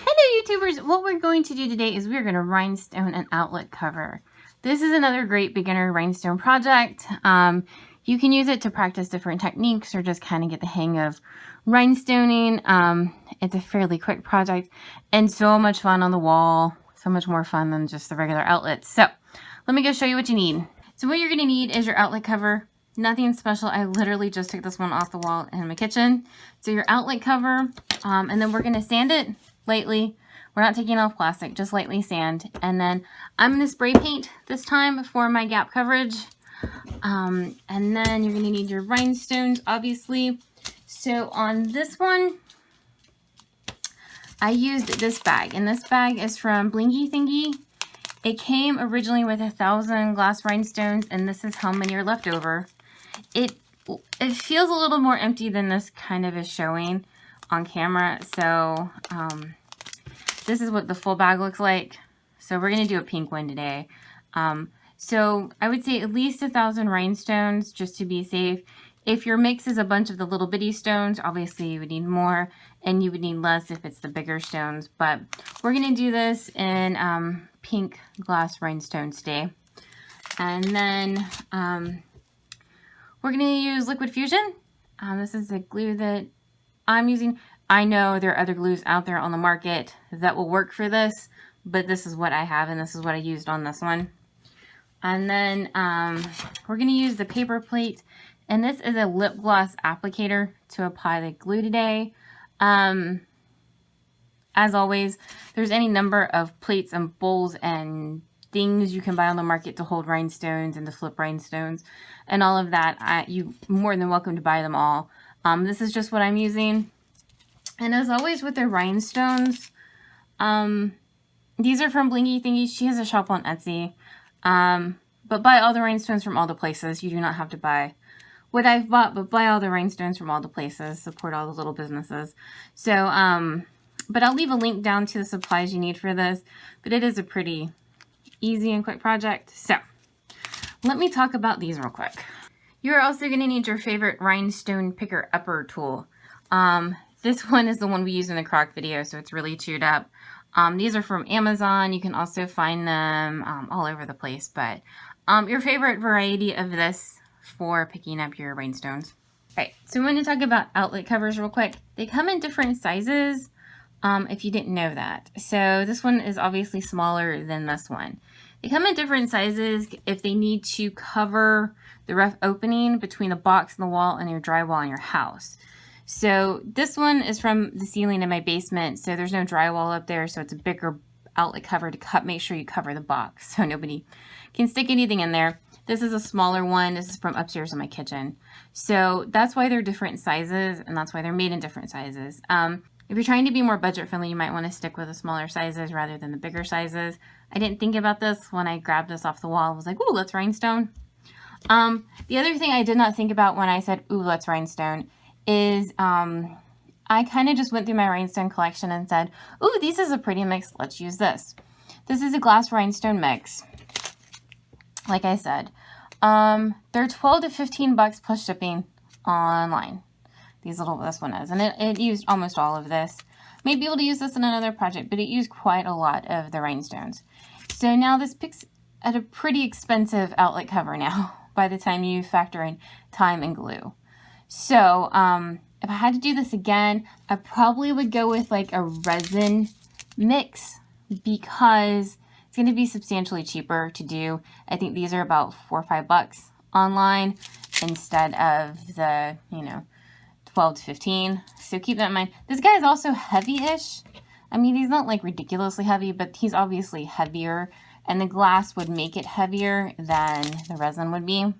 Hello YouTubers, what we're going to do today is we're going to rhinestone an outlet cover. This is another great beginner rhinestone project. You can use it to practice different techniques or just kind of get the hang of rhinestoning. It's a fairly quick project and so much fun on the wall. So much more fun than just the regular outlets. So let me go show you what you need. So what you're going to need is your outlet cover. Nothing special. I literally just took this one off the wall in my kitchen. So your outlet cover, and then we're going to sand it lightly. We're not taking off plastic, just lightly sand. And then I'm going to spray paint this time for my gap coverage. And then you're going to need your rhinestones, obviously. So on this one, I used this bag, and this bag is from BlingeeThingee. It came originally with 1,000 glass rhinestones, and this is how many are left over. It feels a little more empty than this kind of is showing on camera. So this is what the full bag looks like. So we're going to do a pink one today. So I would say at least 1,000 rhinestones just to be safe. If your mix is a bunch of the little bitty stones, obviously you would need more, and you would need less if it's the bigger stones. But we're going to do this in pink glass rhinestones today. And then we're going to use Liquid Fusion. This is the glue that I'm using. I know there are other glues out there on the market that will work for this, but this is what I have, and this is what I used on this one. And then we're going to use the paper plate, and this is a lip gloss applicator to apply the glue today. As always, there's any number of plates and bowls and things you can buy on the market to hold rhinestones and to flip rhinestones and all of that. You're more than welcome to buy them all. This is just what I'm using. And as always with the rhinestones, these are from BlingeeThingee. She has a shop on Etsy. But buy all the rhinestones from all the places. You do not have to buy what I've bought, but buy all the rhinestones from all the places. Support all the little businesses. So, but I'll leave a link down to the supplies you need for this. But it is a pretty easy and quick project. So, let me talk about these real quick. You're also going to need your favorite rhinestone picker upper tool. This one is the one we used in the crock video, so it's really chewed up. These are from Amazon. You can also find them all over the place, but your favorite variety of this for picking up your rhinestones. All right, so I'm going to talk about outlet covers real quick. They come in different sizes, if you didn't know that. So this one is obviously smaller than this one. They come in different sizes if they need to cover the rough opening between the box and the wall and your drywall in your house. So this one is from the ceiling in my basement, so there's no drywall up there, so it's a bigger outlet cover to make sure you cover the box so nobody can stick anything in there. This is a smaller one. This is from upstairs in my kitchen. So that's why they're different sizes, and that's why they're made in different sizes. If you're trying to be more budget friendly, you might want to stick with the smaller sizes rather than the bigger sizes. I didn't think about this when I grabbed this off the wall. I was like, ooh, let's rhinestone. The other thing I did not think about when I said, ooh, let's rhinestone, is I kind of just went through my rhinestone collection and said, ooh, this is a pretty mix. Let's use this. This is a glass rhinestone mix. Like I said, they're 12 to 15 bucks plus shipping online. This one is, and it used almost all of this. May be able to use this in another project, but it used quite a lot of the rhinestones. So now this picks at a pretty expensive outlet cover now by the time you factor in time and glue. So if I had to do this again, I probably would go with like a resin mix because it's going to be substantially cheaper to do. I think these are about $4 or $5 online instead of the, 12 to 15. So keep that in mind. This guy is also heavy-ish. I mean, he's not like ridiculously heavy, but he's obviously heavier, and the glass would make it heavier than the resin would be.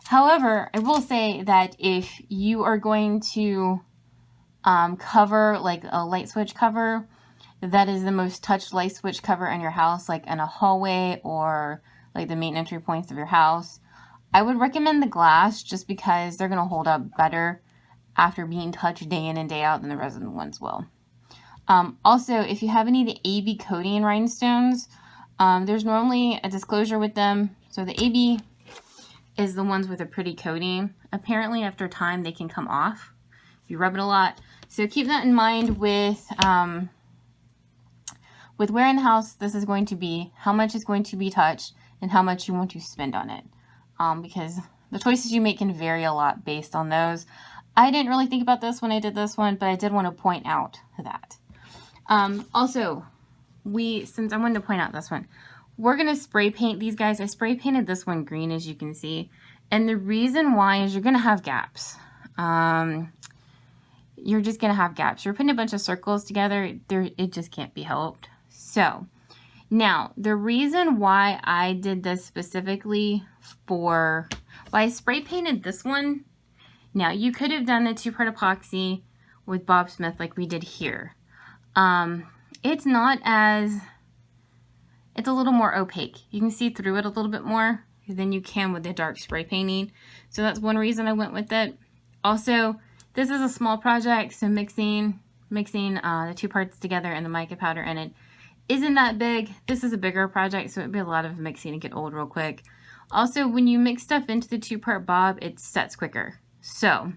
However, I will say that if you are going to cover like a light switch cover, that is the most touched light switch cover in your house, like in a hallway or like the main entry points of your house, I would recommend the glass just because they're going to hold up better after being touched day in and day out than the resin ones will. Also, if you have any of the AB coating rhinestones, there's normally a disclosure with them. So the AB is the ones with a pretty coating. Apparently after time they can come off if you rub it a lot. So keep that in mind with with where in the house this is going to be, how much is going to be touched, and how much you want to spend on it. Because the choices you make can vary a lot based on those. I didn't really think about this when I did this one, but I did want to point out that. Also, since I wanted to point out this one, we're going to spray paint these guys. I spray painted this one green, as you can see. And the reason why is you're going to have gaps. You're just going to have gaps. You're putting a bunch of circles together. It just can't be helped. So, now, the reason why I did this specifically why I spray painted this one. Now, you could have done the 2-part epoxy with Bob Smith like we did here. It's a little more opaque. You can see through it a little bit more than you can with the dark spray painting. So that's one reason I went with it. Also, this is a small project, so mixing the 2 parts together and the mica powder in it isn't that big. This is a bigger project, so it'd be a lot of mixing to get old real quick. Also, when you mix stuff into the 2-part bob, it sets quicker. So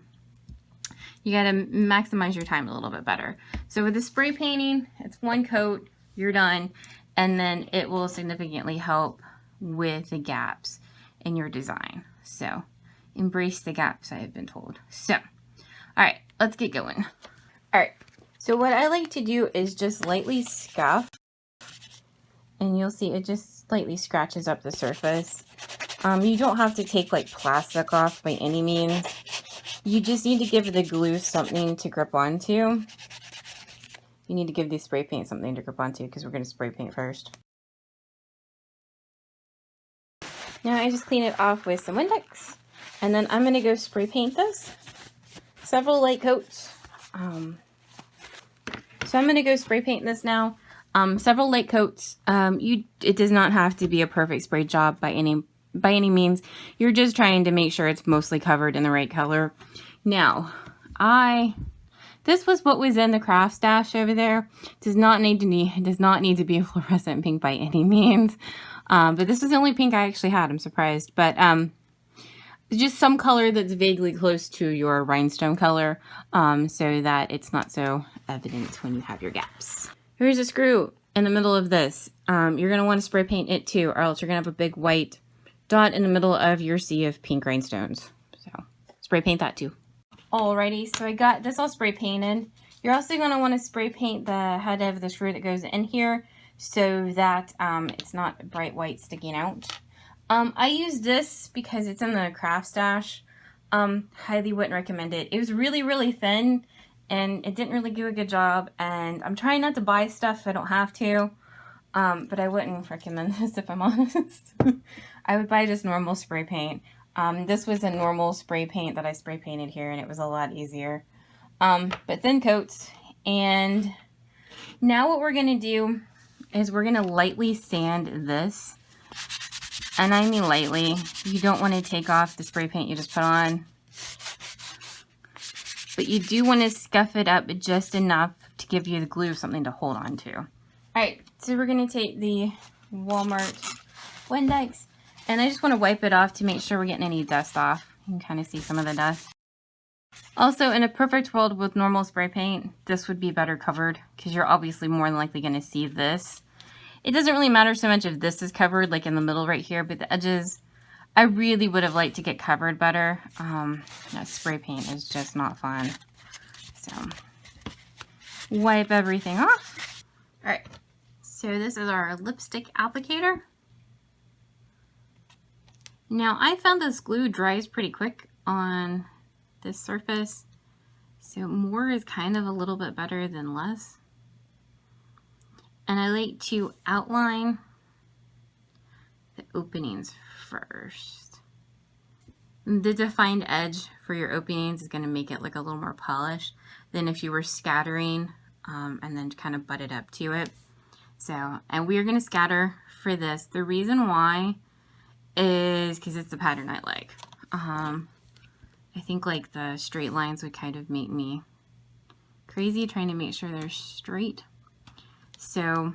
you got to maximize your time a little bit better. So with the spray painting, it's 1 coat, you're done, and then it will significantly help with the gaps in your design. So embrace the gaps, I have been told. So, all right, let's get going. All right, so what I like to do is just lightly scuff, and you'll see it just slightly scratches up the surface. You don't have to take like plastic off by any means. You just need to give the glue something to grip onto. You need to give the spray paint something to grip onto because we're going to spray paint first. Now I just clean it off with some Windex, and then I'm going to go spray paint this. Several light coats. So I'm going to go spray paint this now. Several light coats. It does not have to be a perfect spray job by any means. You're just trying to make sure it's mostly covered in the right color. Now, this was what was in the craft stash over there. Does not need to be a fluorescent pink by any means. But this was the only pink I actually had. I'm surprised. But just some color that's vaguely close to your rhinestone color, so that it's not so evident when you have your gaps. Here's a screw in the middle of this. You're going to want to spray paint it too, or else you're going to have a big white dot in the middle of your sea of pink rhinestones. So spray paint that too. Alrighty, so I got this all spray painted. You're also going to want to spray paint the head of the screw that goes in here so that it's not bright white sticking out. I used this because it's in the craft stash. Highly wouldn't recommend it. It was really, really thin, and it didn't really do a good job, and I'm trying not to buy stuff if I don't have to, but I wouldn't recommend this if I'm honest. I would buy just normal spray paint. This was a normal spray paint that I spray painted here, and it was a lot easier. But thin coats, and now what we're going to do is we're going to lightly sand this, and I mean lightly. You don't want to take off the spray paint you just put on. But you do want to scuff it up just enough to give you the glue something to hold on to. Alright, so we're going to take the Walmart Windex, and I just want to wipe it off to make sure we're getting any dust off. You can kind of see some of the dust. Also, in a perfect world with normal spray paint, this would be better covered because you're obviously more than likely going to see this. It doesn't really matter so much if this is covered, like in the middle right here, but the edges, I really would have liked to get covered better. That spray paint is just not fun. So, wipe everything off. Alright, so this is our lipstick applicator. Now, I found this glue dries pretty quick on this surface, so more is kind of a little bit better than less. And I like to outline the openings first. The defined edge for your openings is going to make it look a little more polished than if you were scattering and then kind of butt it up to it. So, and we are going to scatter for this. The reason why is because it's the pattern I like. I think like the straight lines would kind of make me crazy trying to make sure they're straight. So,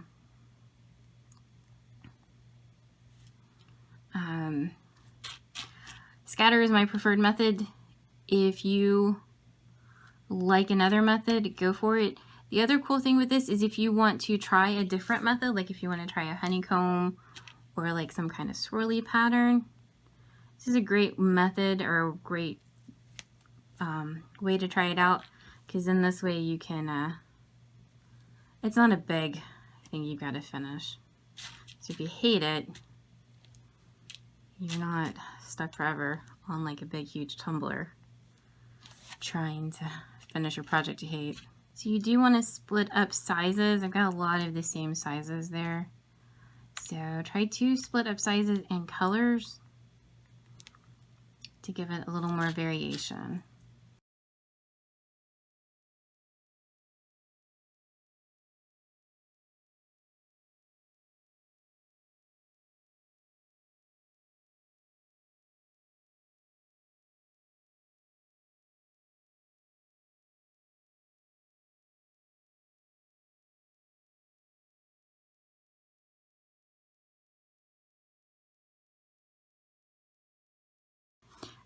scatter is my preferred method. If you like another method, go for it. The other cool thing with this is if you want to try a different method, like if you want to try a honeycomb or like some kind of swirly pattern, this is a great method or a great way to try it out, because in this way you can, it's not a big thing you've got to finish. So if you hate it, you're not stuck forever on like a big huge tumbler trying to finish your project you hate. So you do want to split up sizes. I've got a lot of the same sizes there. So try to split up sizes and colors to give it a little more variation.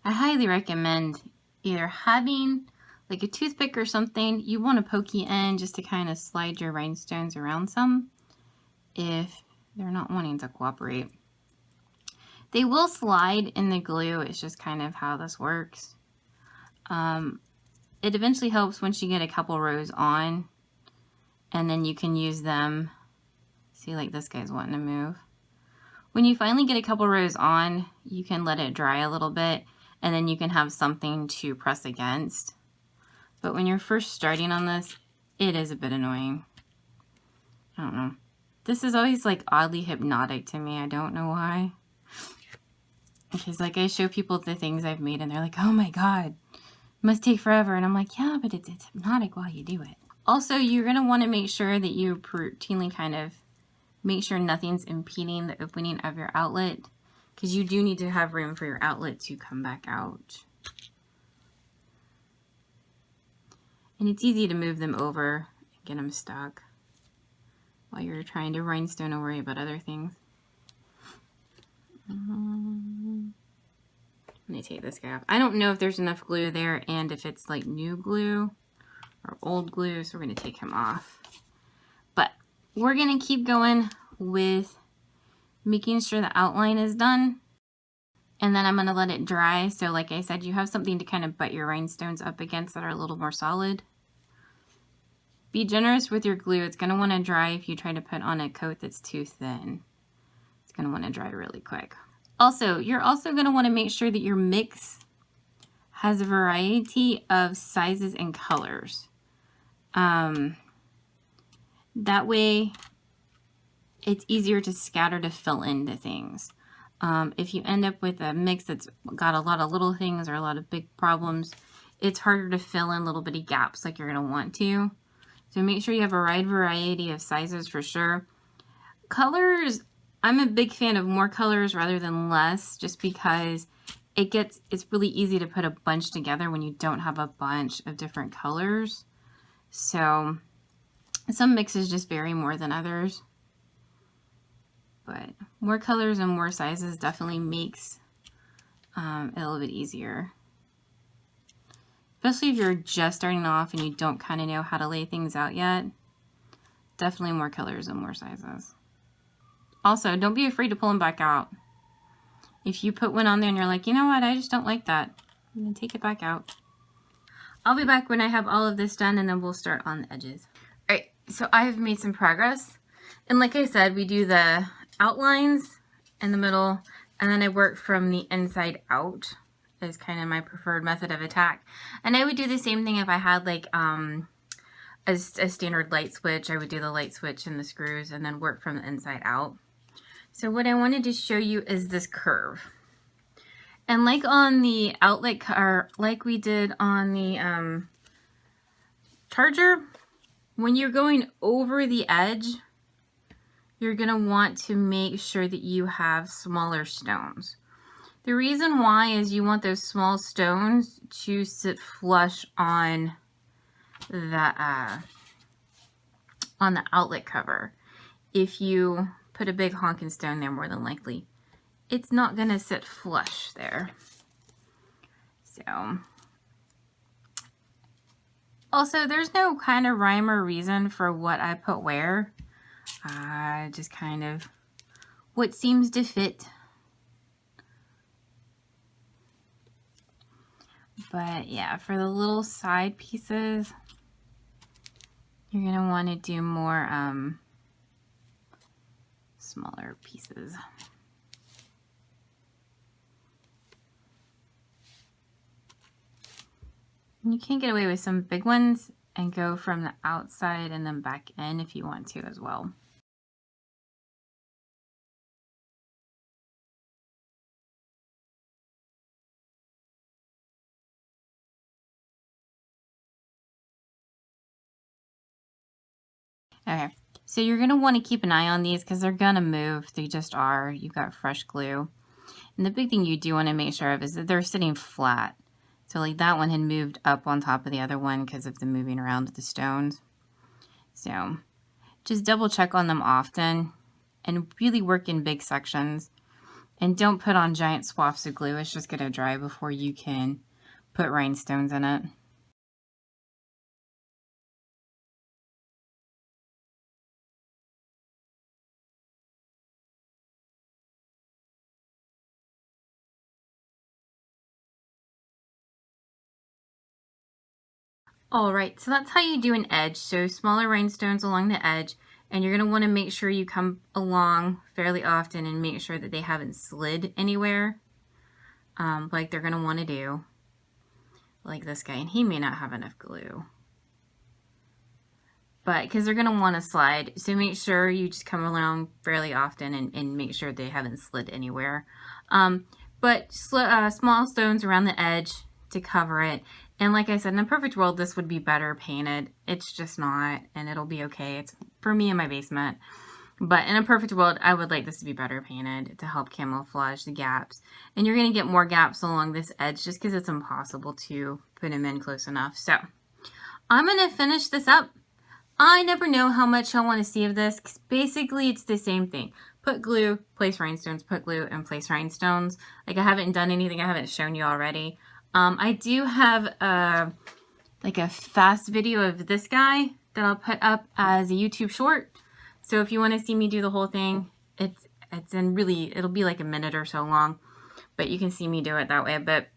I highly recommend either having like a toothpick or something you want to pokey in just to kind of slide your rhinestones around some if they're not wanting to cooperate. They will slide in the glue, it's just kind of how this works. It eventually helps once you get a couple rows on, and then you can use them. See, like this guy's wanting to move. When you finally get a couple rows on, you can let it dry a little bit, and then you can have something to press against. But when you're first starting on this, it is a bit annoying. I don't know. This is always like oddly hypnotic to me. I don't know why. Because like I show people the things I've made and they're like, oh my God, it must take forever. And I'm like, yeah, but it's hypnotic while you do it. Also, you're going to want to make sure that you routinely kind of make sure nothing's impeding the opening of your outlet, because you do need to have room for your outlet to come back out. And it's easy to move them over and get them stuck while you're trying to rhinestone and worry about other things. Let me take this guy off. I don't know if there's enough glue there and if it's like new glue or old glue, so we're going to take him off. But we're going to keep going with making sure the outline is done, and then I'm going to let it dry. So like I said, you have something to kind of butt your rhinestones up against that are a little more solid. Be generous with your glue. It's going to want to dry if you try to put on a coat that's too thin. It's going to want to dry really quick. Also, you're also going to want to make sure that your mix has a variety of sizes and colors. That way it's easier to scatter to fill into things. If you end up with a mix that's got a lot of little things or a lot of big problems, it's harder to fill in little bitty gaps like you're going to want to. So make sure you have a wide variety of sizes for sure. Colors, I'm a big fan of more colors rather than less, just because it's really easy to put a bunch together when you don't have a bunch of different colors. So some mixes just vary more than others. But more colors and more sizes definitely makes it a little bit easier. Especially if you're just starting off and you don't kind of know how to lay things out yet. Definitely more colors and more sizes. Also, don't be afraid to pull them back out. If you put one on there and you're like, you know what, I just don't like that, I'm going to take it back out. I'll be back when I have all of this done, and then we'll start on the edges. Alright, so I have made some progress. And like I said, we do the outlines in the middle, and then I work from the inside out is kind of my preferred method of attack. And I would do the same thing if I had like a standard light switch. I would do the light switch and the screws and then work from the inside out. So what I wanted to show you is this curve. And like on the outlet, or like we did on the charger, when you're going over the edge, you're going to want to make sure that you have smaller stones. The reason why is you want those small stones to sit flush on the outlet cover. If you put a big honking stone there, more than likely it's not going to sit flush there. So Also, there's no kind of rhyme or reason for what I put where. Just kind of what seems to fit. But yeah, for the little side pieces, you're going to want to do more smaller pieces. You can get away with some big ones and go from the outside and then back in if you want to as well. Okay, so you're going to want to keep an eye on these because they're going to move. They just are. You've got fresh glue. And the big thing you do want to make sure of is that they're sitting flat. So like that one had moved up on top of the other one because of the moving around of the stones. So just double check on them often and really work in big sections. And don't put on giant swaths of glue. It's just going to dry before you can put rhinestones in it. All right, so that's how you do an edge. So smaller rhinestones along the edge, and you're going to want to make sure you come along fairly often and make sure that they haven't slid anywhere, like they're going to want to do, like this guy, and he may not have enough glue. But because they're going to want to slide, so make sure you just come along fairly often and make sure they haven't slid anywhere. But small stones around the edge to cover it. And like I said, in a perfect world, this would be better painted. It's just not, and it'll be okay. It's for me in my basement. But in a perfect world, I would like this to be better painted to help camouflage the gaps. And you're going to get more gaps along this edge just because it's impossible to put them in close enough. So I'm going to finish this up. I never know how much I want to see of this because basically it's the same thing. Put glue, place rhinestones, put glue, and place rhinestones. Like I haven't done anything I haven't shown you already. I do have like a fast video of this guy that I'll put up as a YouTube short. So if you want to see me do the whole thing, it's in really, it'll be like a minute or so long, but you can see me do it that way. But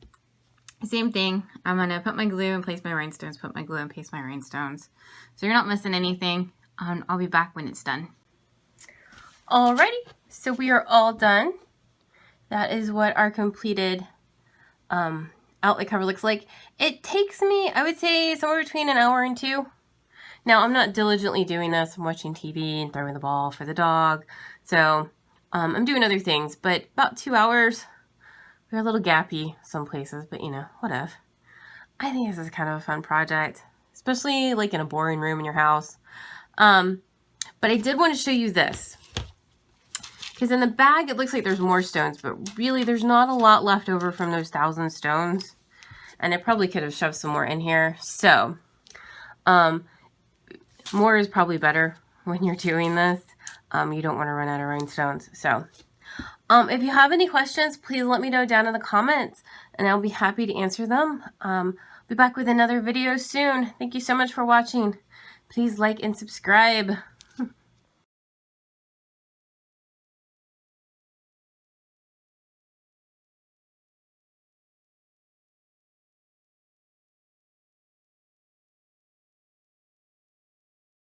same thing, I'm going to put my glue and place my rhinestones, put my glue and place my rhinestones. So you're not missing anything. I'll be back when it's done. Alrighty, so we are all done. That is what our completed outlet cover looks like. It takes me, I would say, somewhere between an hour and 2. Now, I'm not diligently doing this. I'm watching TV and throwing the ball for the dog. So I'm doing other things, but about 2 hours. We're a little gappy some places, but you know, whatever. I think this is kind of a fun project, especially like in a boring room in your house. But I did want to show you this. Because in the bag, it looks like there's more stones, but really there's not a lot left over from those 1,000 stones. And I probably could have shoved some more in here. So, more is probably better when you're doing this. You don't want to run out of rhinestones. So, if you have any questions, please let me know down in the comments, and I'll be happy to answer them. Be back with another video soon. Thank you so much for watching. Please like and subscribe.